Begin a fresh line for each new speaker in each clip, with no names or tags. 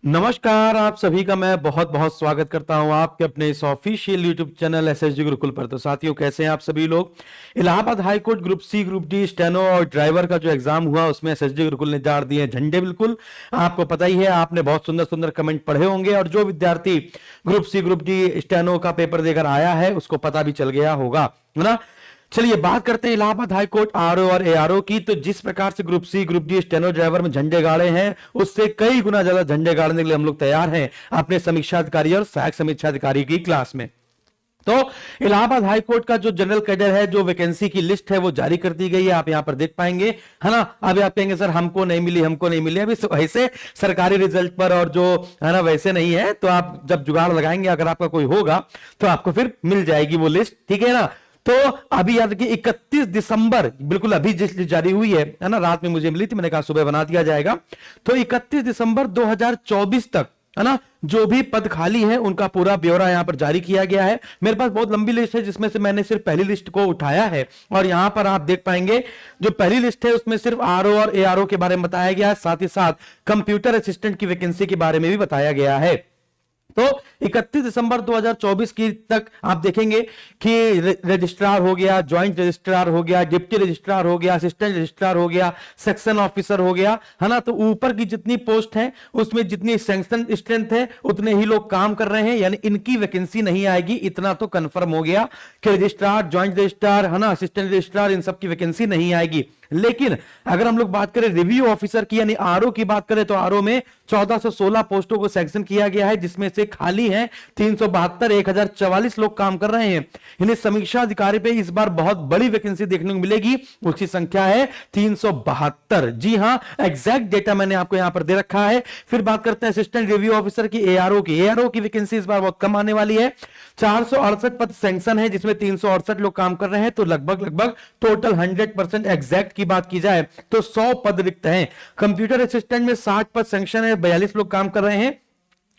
नमस्कार, आप सभी का मैं बहुत बहुत स्वागत करता हूं आपके अपने इस official YouTube channel SSG Gurukul पर। तो साथियों, कैसे हैं आप सभी लोग। Allahabad high court group C, group D, steno और ड्राइवर का जो एग्जाम हुआ उसमें एसएसजी गुरुकुल ने गाड़ दिए झंडे। बिल्कुल आपको पता ही है, आपने बहुत सुंदर सुंदर कमेंट पढ़े होंगे और जो विद्यार्थी group C, group D, steno का पेपर देकर आया है उसको पता भी चल गया होगा, है ना। चलिए बात करते हैं इलाहाबाद हाई कोर्ट आरओ और एआरओ की। तो जिस प्रकार से group C, group D, steno driver में झंडे गाड़े हैं उससे कई गुना ज्यादा झंडे गाड़ने के लिए हम लोग तैयार हैं अपने समीक्षा अधिकारी और सहायक समीक्षा अधिकारी की क्लास में। तो इलाहाबाद हाई कोर्ट का जो जनरल कैडर है, जो वैकेंसी की लिस्ट है वो जारी कर दी गई है, आप यहां पर देख पाएंगे, है ना। अभी आप कहेंगे सर हमको नहीं मिली, हमको नहीं मिली। अभी वैसे सरकारी रिजल्ट पर और जो है ना वैसे नहीं है, तो आप जब जुगाड़ लगाएंगे अगर आपका कोई होगा तो आपको फिर मिल जाएगी वो लिस्ट, ठीक है ना। तो अभी याद रखिए 31 दिसंबर, बिल्कुल अभी जिस लिस्ट जारी हुई है ना, रात में मुझे मिली थी, मैंने कहा सुबह बना दिया जाएगा। तो 31 दिसंबर 2024 तक, है ना, जो भी पद खाली है उनका पूरा ब्यौरा यहां पर जारी किया गया है। मेरे पास बहुत लंबी लिस्ट है जिसमें से मैंने सिर्फ पहली लिस्ट को उठाया है और यहां पर आप देख पाएंगे जो पहली लिस्ट है उसमें सिर्फ आरओ और एआरओ के बारे में बताया गया है, साथ ही साथ कंप्यूटर असिस्टेंट की वैकेंसी के बारे में भी बताया गया है। तो 31 दिसंबर 2024 की तक आप देखेंगे कि रजिस्ट्रार हो गया, ज्वाइंट रजिस्ट्रार हो गया, डिप्टी रजिस्ट्रार हो गया, असिस्टेंट रजिस्ट्रार हो गया, सेक्शन ऑफिसर हो गया, है ना। तो ऊपर की जितनी पोस्ट है उसमें जितनी सेक्शन स्ट्रेंथ है उतने ही लोग काम कर रहे हैं, यानी इनकी वैकेंसी नहीं आएगी, इतना तो कंफर्म हो गया कि रजिस्ट्रार, ज्वाइंट रजिस्ट्रार, है ना, असिस्टेंट रजिस्ट्रार, इन सबकी वैकेंसी नहीं आएगी। लेकिन अगर हम लोग बात करें रिव्यू ऑफिसर की यानी आरओ की बात करें तो आरओ में 1416 पोस्टों को सैंक्शन किया गया है, जिसमें से खाली है 372, 1044 लोग काम कर रहे हैं। इन्हें समीक्षा अधिकारी पे इस बार बहुत बड़ी वैकेंसी देखने को मिलेगी, उसकी संख्या है 372। जी हां, एग्जैक्ट डेटा मैंने आपको यहां पर दे रखा है। फिर बात करते हैं असिस्टेंट रिव्यू ऑफिसर की, एआरओ की। एआरओ की वैकेंसी इस बार बहुत कम आने वाली है, 468 पद सैंक्शन है जिसमें 368 लोग काम कर रहे हैं। तो लगभग लगभग टोटल 100% एग्जैक्ट की बात की जाए तो 100 पद रिक्त हैं। कंप्यूटर असिस्टेंट में 60 पद सैंक्शन है, 42 लोग काम कर रहे हैं,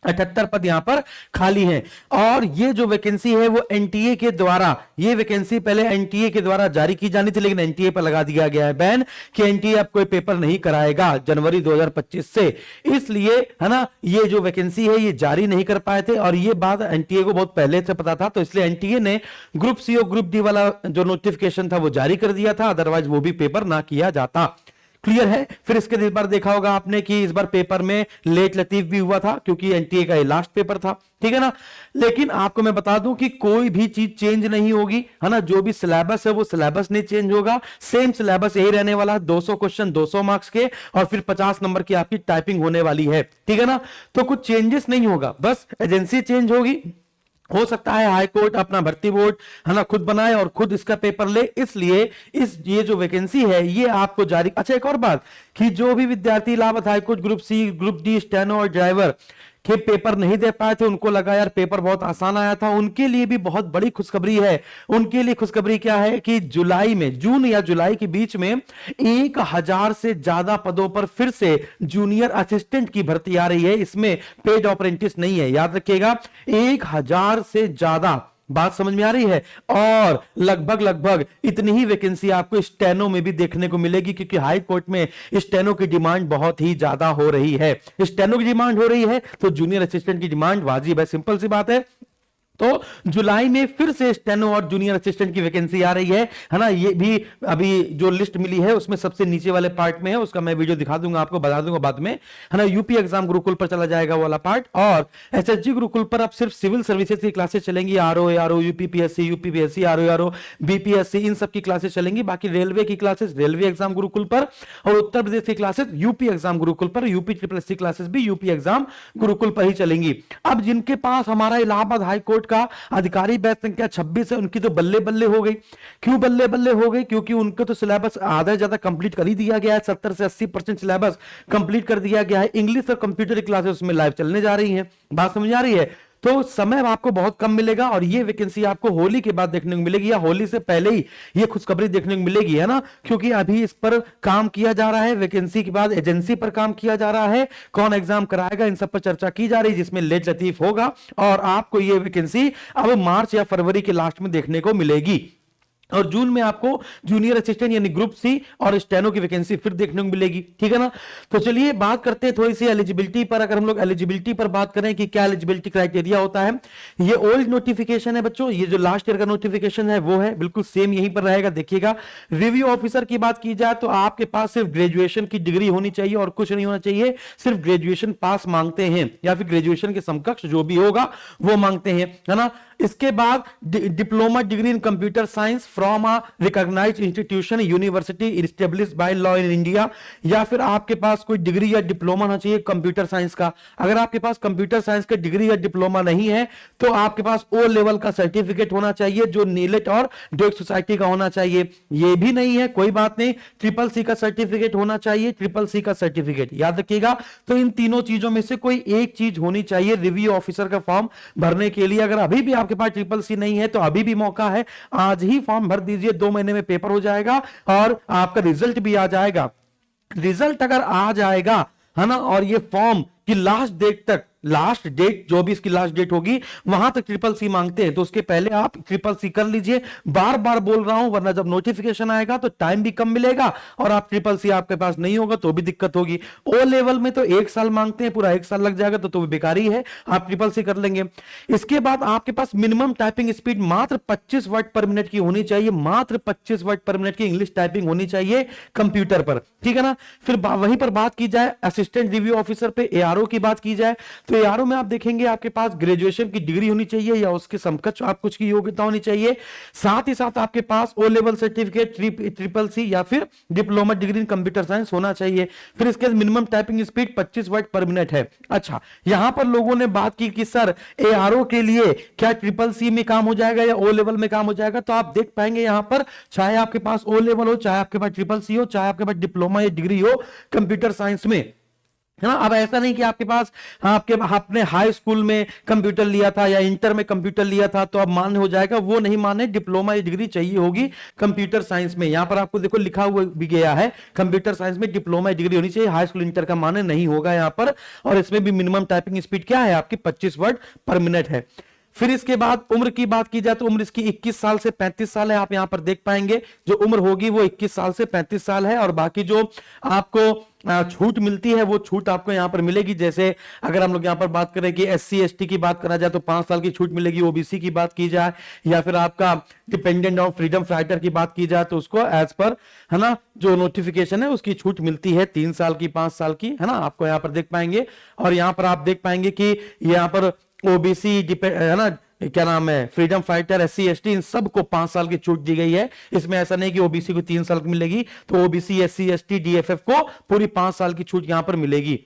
78 पद यहां पर खाली हैं। और ये जो वैकेंसी है वो एनटीए के द्वारा, ये वैकेंसी पहले एनटीए के द्वारा जारी की जानी थी लेकिन एनटीए पर लगा दिया गया है बैन कि एनटीए अब कोई पेपर नहीं कराएगा जनवरी 2025 से। इसलिए, है ना, ये जो वैकेंसी है ये जारी नहीं कर पाए थे और ये बात एनटीए को बहुत पहले से पता था, तो इसलिए एनटीए ने ग्रुप सी और ग्रुप डी वाला जो नोटिफिकेशन था वो जारी कर दिया था, अदरवाइज वो भी पेपर ना किया जाता। क्लियर है। फिर इसके इस बार देखा होगा आपने कि इस बार पेपर में लेट लतीफ भी हुआ था क्योंकि एनटीए का ये लास्ट पेपर था, ठीक है ना। लेकिन आपको मैं बता दूं कि कोई भी चीज चेंज नहीं होगी, है ना। जो भी सिलेबस है वो सिलेबस नहीं चेंज होगा, सेम सिलेबस यही रहने वाला है। 200 क्वेश्चन 200 मार्क्स के और फिर 50 नंबर की आपकी टाइपिंग होने वाली है, ठीक है ना। तो कुछ चेंजेस नहीं होगा, बस एजेंसी चेंज होगी। हो सकता है हाई कोर्ट अपना भर्ती बोर्ड, है ना, खुद बनाए और खुद इसका पेपर ले, इसलिए ये जो वैकेंसी है ये आपको जारी। अच्छा, एक और बात कि जो भी विद्यार्थी Allahabad high court group C, group D, steno और ड्राइवर के पेपर नहीं दे पाए थे, उनको लगा यार पेपर बहुत आसान आया था, उनके लिए भी बहुत बड़ी खुशखबरी है। उनके लिए खुशखबरी क्या है कि जुलाई में, जून या जुलाई के बीच में 1000 से ज्यादा पदों पर फिर से जूनियर असिस्टेंट की भर्ती आ रही है। इसमें पेड अप्रेंटिस नहीं है, याद रखिएगा। 1000 से ज्यादा, बात समझ में आ रही है। और लगभग लगभग इतनी ही वैकेंसी आपको स्टेनो में भी देखने को मिलेगी क्योंकि हाई कोर्ट में स्टेनो की डिमांड बहुत ही ज्यादा हो रही है। स्टेनो की डिमांड हो रही है तो जूनियर असिस्टेंट की डिमांड वाजिब है, सिंपल सी बात है। तो जुलाई में फिर से स्टेनो और जूनियर असिस्टेंट की वैकेंसी आ रही है ना। ये भी अभी जो लिस्ट मिली है उसमें सबसे नीचे वाले पार्ट में है, उसका मैं वीडियो दिखा दूंगा आपको, बता दूंगा बाद में, है ना। यूपी एग्जाम गुरुकुल पर चला जाएगा वाला पार्ट। और एसएसजी गुरुकुल पर अब सिर्फ सिविल सर्विसेज की क्लासेस चलेंगी, RO, ARO, UPPSC, UPPSC, RO, ARO, BPSC, इन सब की क्लासेस चलेंगी। बाकी रेलवे की क्लासेस रेलवे एग्जाम गुरुकुल पर और उत्तर प्रदेश की क्लासेस यूपी एग्जाम गुरुकुल पर, यूपी ट्रिपल क्लासेस भी यूपी एग्जाम गुरुकुल पर ही चलेंगी। अब जिनके पास हमारा इलाहाबाद हाई कोर्ट का अधिकारी बैच संख्या 26 है उनकी तो बल्ले बल्ले हो गई। क्यों बल्ले बल्ले हो गई? क्योंकि उनको तो सिलेबस आधा ज्यादा कंप्लीट कर ही दिया गया है, 70 से 80% सिलेबस कंप्लीट कर दिया गया है। इंग्लिश और कंप्यूटर क्लासेस उसमें लाइव चलने जा रही हैं, बात समझ आ रही है। तो समय आपको बहुत कम मिलेगा और ये वैकेंसी आपको होली के बाद देखने को मिलेगी या होली से पहले ही ये खुशखबरी देखने को मिलेगी, है ना। क्योंकि अभी इस पर काम किया जा रहा है, वैकेंसी के बाद एजेंसी पर काम किया जा रहा है, कौन एग्जाम कराएगा इन सब पर चर्चा की जा रही है, जिसमें लेट लतीफ होगा और आपको ये वैकेंसी अब मार्च या फरवरी के लास्ट में देखने को मिलेगी। और जून में आपको जूनियर असिस्टेंट यानी ग्रुप सी और स्टेनो की वैकेंसी फिर देखने को मिलेगी, ठीक है ना। तो चलिए बात करते हैं थोड़ी सी एलिजिबिलिटी पर। अगर हम लोग एलिजिबिलिटी पर बात करें कि क्या एलिजिबिलिटी क्राइटेरिया होता है, ये ओल्ड नोटिफिकेशन है बच्चों, ये जो लास्ट ईयर का नोटिफिकेशन है वो है, बिल्कुल सेम यहीं पर रहेगा। देखिएगा, रिव्यू ऑफिसर की बात की जाए तो आपके पास सिर्फ ग्रेजुएशन की डिग्री होनी चाहिए और कुछ नहीं होना चाहिए, सिर्फ ग्रेजुएशन पास मांगते हैं या फिर ग्रेजुएशन के समकक्ष जो भी होगा वो मांगते हैं, है ना। इसके बाद diploma degree in computer science from a recognised institution university established by law in India, या फिर आपके पास कोई डिग्री या डिप्लोमा होना चाहिए कंप्यूटर साइंस का। अगर आपके पास कंप्यूटर साइंस का डिग्री या डिप्लोमा नहीं है तो आपके पास ओ लेवल का सर्टिफिकेट होना चाहिए जो नीलेट और ड्यूक सोसाइटी का होना चाहिए। ये भी नहीं है कोई बात नहीं, ट्रिपल सी का सर्टिफिकेट होना चाहिए, ट्रिपल सी का सर्टिफिकेट याद रखिएगा। तो इन तीनों चीजों में से कोई एक चीज होनी चाहिए रिव्यू ऑफिसर का फॉर्म भरने के लिए। अगर अभी भी आपके पास ट्रिपल सी नहीं है तो अभी भी मौका है, आज ही फॉर्म भर दीजिए, 2 महीने में पेपर हो जाएगा और आपका रिजल्ट भी आ जाएगा। रिजल्ट अगर आ जाएगा, है ना, और ये फॉर्म की लास्ट डेट तक, लास्ट डेट जो भी इसकी लास्ट डेट होगी वहां तक ट्रिपल सी मांगते हैं, तो उसके पहले आप ट्रिपल सी कर लीजिए। बार बार बोल रहा हूं, वरना जब नोटिफिकेशन आएगा तो टाइम भी कम मिलेगा और आप ट्रिपल सी आपके पास नहीं होगा तो भी दिक्कत होगी। ओ लेवल में तो 1 साल मांगते हैं, पूरा 1 साल लग जाएगा तो बेकार ही है, आप ट्रिपल सी कर लेंगे। इसके बाद आपके पास मिनिमम टाइपिंग स्पीड मात्र 25 वर्ड पर मिनट की होनी चाहिए, मात्र 25 वर्ड पर मिनट की इंग्लिश टाइपिंग होनी चाहिए कंप्यूटर पर, ठीक है ना। फिर वहीं पर बात की जाए असिस्टेंट रिव्यू ऑफिसर पे, एआरओ की बात की जाए तो एआरओ में आप देखेंगे आपके पास ग्रेजुएशन की डिग्री होनी चाहिए या उसके समकक्ष आप कुछ की योग्यता होनी चाहिए। साथ ही साथ आपके पास O level certificate, triple C या फिर diploma degree in computer science होना चाहिए। फिर इसके minimum typing speed 25 word per minute है। अच्छा, यहां पर लोगों ने बात की कि सर एआरओ के लिए क्या ट्रिपल सी में काम हो जाएगा या ओ लेवल में काम हो जाएगा, तो आप देख पाएंगे यहां पर चाहे आपके पास ओ लेवल हो, चाहे आपके पास ट्रिपल सी हो, चाहे आपके पास डिप्लोमा या डिग्री हो कंप्यूटर साइंस में, है ना। अब ऐसा नहीं कि आपके पास आपने हाई स्कूल में कंप्यूटर लिया था या इंटर में कंप्यूटर लिया था तो अब मान्य हो जाएगा, वो नहीं माने, डिप्लोमा या डिग्री चाहिए होगी कंप्यूटर साइंस में। यहां पर आपको देखो लिखा हुआ भी गया है कंप्यूटर साइंस में डिप्लोमा या डिग्री होनी चाहिए, हाई स्कूल इंटर का मान्य नहीं होगा यहां पर। और इसमें भी मिनिमम टाइपिंग स्पीड क्या है आपकी 25 वर्ड पर मिनट है। फिर इसके बाद उम्र की बात की जाए तो उम्र इसकी 21 साल से 35 साल है। आप यहां पर देख पाएंगे जो उम्र होगी वो 21 साल से 35 साल है। और बाकी जो आपको छूट मिलती है वो छूट आपको यहां पर मिलेगी। जैसे अगर हम लोग यहां पर बात करें कि एससी एसटी की बात करा जाए तो 5 साल की छूट मिलेगी, ओबीसी की बात की जाए या फिर आपका डिपेंडेंट ऑफ फ्रीडम फाइटर की बात की जाए तो उसको एज पर, है ना, जो नोटिफिकेशन है उसकी छूट मिलती है 3 साल की, 5 साल की, है ना, आपको यहां पर देख पाएंगे। और यहां पर आप देख पाएंगे कि यहां पर ओबीसी, है ना, क्या नाम है, फ्रीडम फाइटर, एससी एसटी, इन सबको 5 साल की छूट दी गई है। इसमें ऐसा नहीं कि ओबीसी को 3 साल की मिलेगी, तो ओबीसी, एससी एसटी, डीएफएफ को पूरी 5 साल की छूट यहां पर मिलेगी,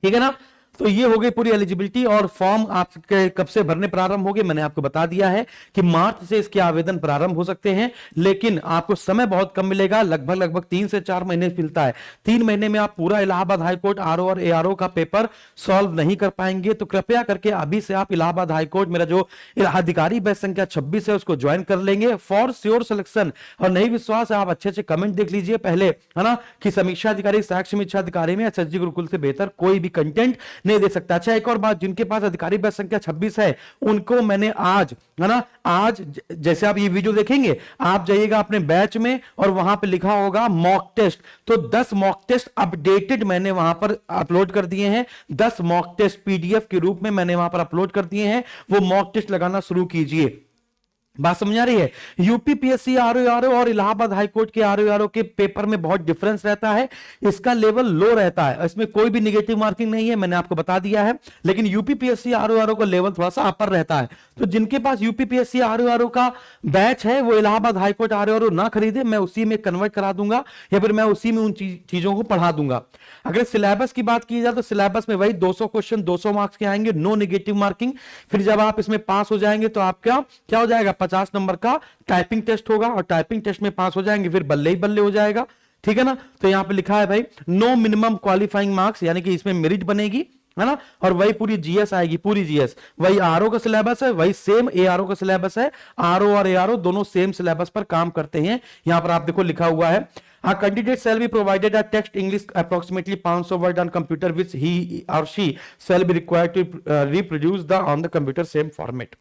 ठीक है ना। तो ये हो गई पूरी एलिजिबिलिटी। और फॉर्म आपके कब से भरने प्रारंभ होंगे मैंने आपको बता दिया है कि मार्च से इसके आवेदन प्रारंभ हो सकते हैं, लेकिन आपको समय बहुत कम मिलेगा, लगभग 3 से 4 महीने मिलता है। 3 महीने में आप पूरा इलाहाबाद हाईकोर्ट आरओ और एआरओ का पेपर सॉल्व नहीं कर पाएंगे। तो कृपया करके अभी से आप इलाहाबाद हाईकोर्ट मेरा जो अधिकारी बैच संख्या 26 है उसको ज्वाइन कर लेंगे फॉर श्योर सिलेक्शन। और नहीं विश्वास है आप अच्छे अच्छे कमेंट देख लीजिए पहले, है ना, कि समीक्षा अधिकारी, सहायक समीक्षा अधिकारी में एसएसजी गुरुकुल से बेहतर कोई भी कंटेंट नहीं दे सकता। अच्छा, एक और बात, जिनके पास अधिकारी बैच संख्या 26 है उनको मैंने आज, है ना, आज जैसे आप ये वीडियो देखेंगे आप जाइएगा अपने बैच में और वहां पे लिखा होगा मॉक टेस्ट, तो 10 मॉक टेस्ट अपडेटेड मैंने वहां पर अपलोड कर दिए हैं। 10 मॉक टेस्ट पीडीएफ के रूप में मैंने वहां पर अपलोड कर दिए हैं, वो मॉक टेस्ट लगाना शुरू कीजिए। बात समझ आ रही है। यूपीपीएससी आरओ और इलाहाबाद हाईकोर्ट के आरओ के पेपर में बहुत डिफरेंस रहता है, इसका लेवल लो रहता है, इसमें कोई भी नेगेटिव मार्किंग नहीं है, मैंने आपको बता दिया है। लेकिन यूपीपीएससी आरओ का लेवल थोड़ा सा अपर रहता है। तो जिनके पास यूपीपीएससी आरओ का बैच है वो इलाहाबाद हाईकोर्ट आरओ ना खरीदे, मैं उसी में कन्वर्ट करा दूंगा या फिर मैं उसी में उन चीजों को पढ़ा दूंगा। अगर सिलेबस की बात की जाए तो सिलेबस में वही 200 क्वेश्चन 200 मार्क्स के आएंगे, नो नेगेटिव मार्किंग। फिर जब आप इसमें पास हो जाएंगे तो आपका क्या हो जाएगा, 50 नंबर का टाइपिंग टेस्ट होगा और टाइपिंग टेस्ट में पास हो जाएंगे फिर बल्ले ही बल्ले हो जाएगा, ठीक है ना। तो यहां पे लिखा है भाई नो मिनिमम क्वालिफाइंग मार्क्स, यानी कि इसमें मेरिट बनेगी, है ना। और वही पूरी जीएस आएगी, पूरी जीएस वही आरओ का सिलेबस है, वही सेम एआरओ का सिलेबस है। आरओ और एआरओ दोनों सेम सिलेबस पर काम करते हैं। यहां पर आप देखो लिखा हुआ है A candidate shall be provided a text English approximately 500 word on computer which he or she shall be required to reproduce on the computer same format.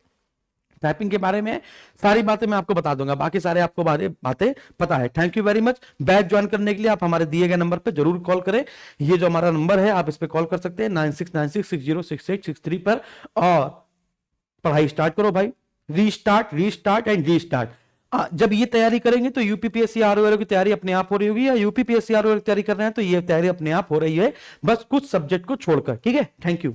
Typing के बारे में सारी बातें मैं आपको बता दूंगा, बाकी सारे आपको बातें पता है। Thank you very much. Batch join करने के लिए आप हमारे दिए गए नंबर पे जरूर कॉल करें। ये जो हमारा नंबर है आप इस पे कॉल कर सकते हैं 9696606863 पर, और पढ़ाई स्टार्ट करो भाई। Restart, restart and restart. जब ये तैयारी करेंगे तो यूपीपीएससी आरओ की तैयारी अपने आप हो रही होगी, या यूपीपीएससी आरओ की तैयारी कर रहे हैं तो ये तैयारी अपने आप हो रही है, बस कुछ सब्जेक्ट को छोड़कर। ठीक है, थैंक यू।